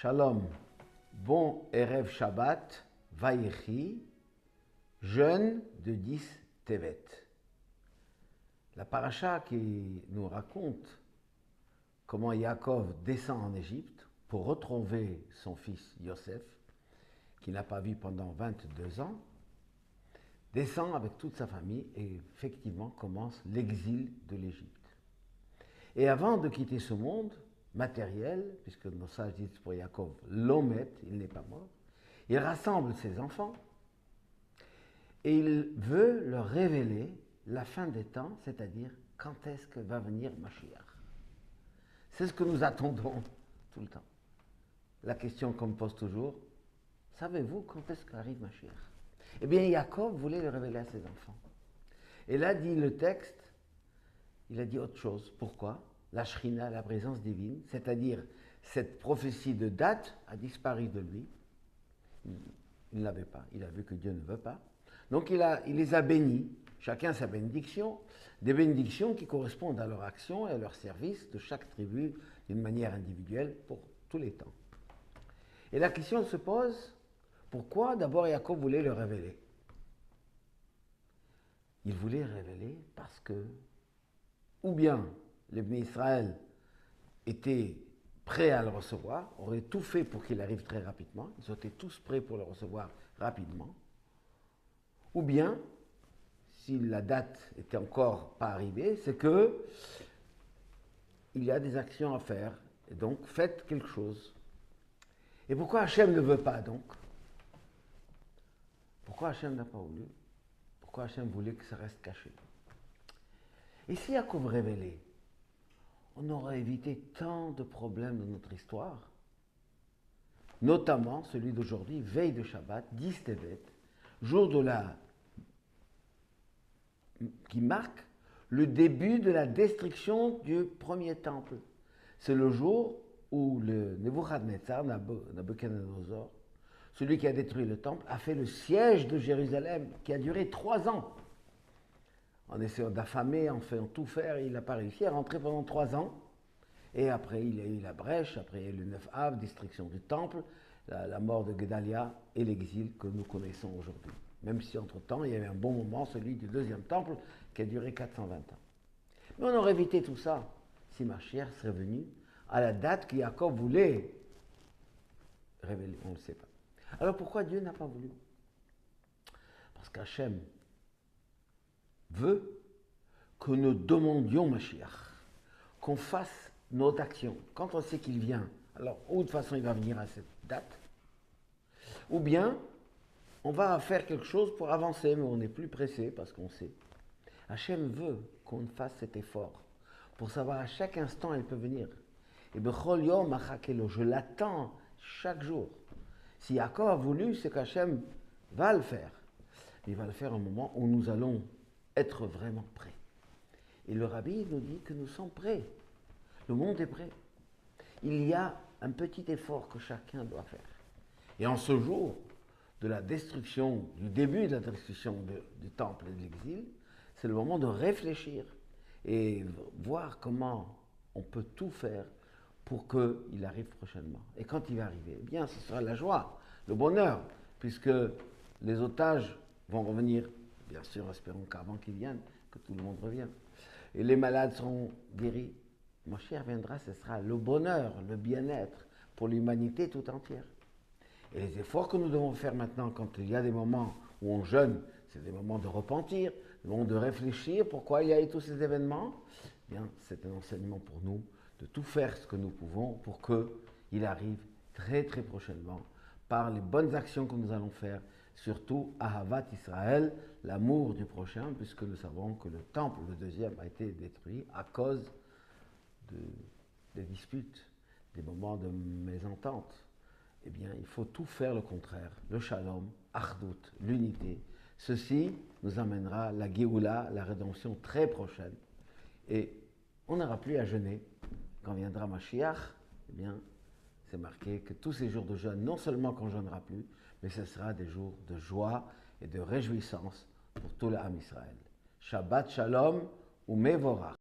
Shalom, bon Erev Shabbat, Vayechi, jeûne de 10 Tevet. La paracha qui nous raconte comment Yaakov descend en Égypte pour retrouver son fils Yosef, qu'il n'a pas vu pendant 22 ans, descend avec toute sa famille et effectivement commence l'exil de l'Égypte. Et avant de quitter ce monde matériel, puisque nos sages disent pour Yaakov, l'omet, il n'est pas mort, il rassemble ses enfants et il veut leur révéler la fin des temps, c'est-à-dire quand est-ce que va venir Mashiach. C'est ce que nous attendons tout le temps. La question qu'on me pose toujours, savez-vous quand est-ce qu'arrive Mashiach? Eh bien, Yaakov voulait le révéler à ses enfants. Et là, dit le texte, il a dit autre chose. Pourquoi? La Shrina, la présence divine, c'est-à-dire cette prophétie de date a disparu de lui. Il ne l'avait pas, il a vu que Dieu ne veut pas. Donc il les a bénis, chacun sa bénédiction, des bénédictions qui correspondent à leur action et à leur service de chaque tribu d'une manière individuelle pour tous les temps. Et la question se pose, pourquoi d'abord Yaakov voulait le révéler? Il voulait le révéler parce que, ou bien les Bnei Israël étaient prêts à le recevoir, auraient tout fait pour qu'il arrive très rapidement, ils étaient tous prêts pour le recevoir rapidement, ou bien, si la date n'était encore pas arrivée, c'est que il y a des actions à faire, et donc faites quelque chose. Et pourquoi Hachem ne veut pas donc? Pourquoi Hachem n'a pas voulu? Pourquoi Hachem voulait que ça reste caché? Et si Yaakov révélait, on aurait évité tant de problèmes dans notre histoire, notamment celui d'aujourd'hui, veille de Shabbat, 10 Tevet, jour de qui marque le début de la destruction du premier temple. C'est le jour où le Nebuchadnezzar, Nabuchodonosor, celui qui a détruit le temple, a fait le siège de Jérusalem, qui a duré 3 ans. En essayant d'affamer, en faisant tout faire, il n'a pas réussi à rentrer pendant 3 ans. Et après, il y a eu la brèche, après il y a eu le 9 Av, destruction du temple, la mort de Guédalia et l'exil que nous connaissons aujourd'hui. Même si entre-temps, il y avait un bon moment, celui du deuxième temple, qui a duré 420 ans. Mais on aurait évité tout ça si Mashiach serait venu à la date que Yaakov voulait révéler. On ne le sait pas. Alors pourquoi Dieu n'a pas voulu? Parce qu'Hachem veut que nous demandions Mashiach, qu'on fasse notre action. Quand on sait qu'il vient, alors ou de toute façon il va venir à cette date, ou bien on va faire quelque chose pour avancer, mais on n'est plus pressé parce qu'on sait. Hachem veut qu'on fasse cet effort pour savoir à chaque instant elle peut venir. Et bechol yom achakelo, je l'attends chaque jour. Si Yaakov a voulu, c'est qu'Hachem va le faire. Il va le faire au moment où nous allons être vraiment prêts. Et le Rabbi nous dit que nous sommes prêts. Le monde est prêt. Il y a un petit effort que chacun doit faire. Et en ce jour de la destruction, du début de la destruction du temple et de l'exil, c'est le moment de réfléchir et voir comment on peut tout faire pour qu'il arrive prochainement. Et quand il va arriver, eh bien, ce sera la joie, le bonheur, puisque les otages vont revenir, bien sûr, espérons qu'avant qu'ils viennent, que tout le monde revienne. Et les malades seront guéris. Mashiach viendra, ce sera le bonheur, le bien-être pour l'humanité tout entière. Et les efforts que nous devons faire maintenant, quand il y a des moments où on jeûne, c'est des moments de repentir, des moments de réfléchir pourquoi il y a eu tous ces événements. Eh bien, c'est un enseignement pour nous de tout faire ce que nous pouvons pour qu'il arrive très très prochainement par les bonnes actions que nous allons faire, surtout Ahavat Israël, l'amour du prochain, puisque nous savons que le temple, le deuxième, a été détruit à cause des disputes, des moments de mésentente. Eh bien, il faut tout faire le contraire. Le shalom, achdut, l'unité. Ceci nous amènera la Géoula, la rédemption très prochaine. Et on n'aura plus à jeûner. Quand viendra Mashiach, eh bien, c'est marqué que tous ces jours de jeûne, non seulement qu'on ne jeûnera plus, mais ce sera des jours de joie et de réjouissance pour tout l'Am Israël. Shabbat Shalom ou Mevorach.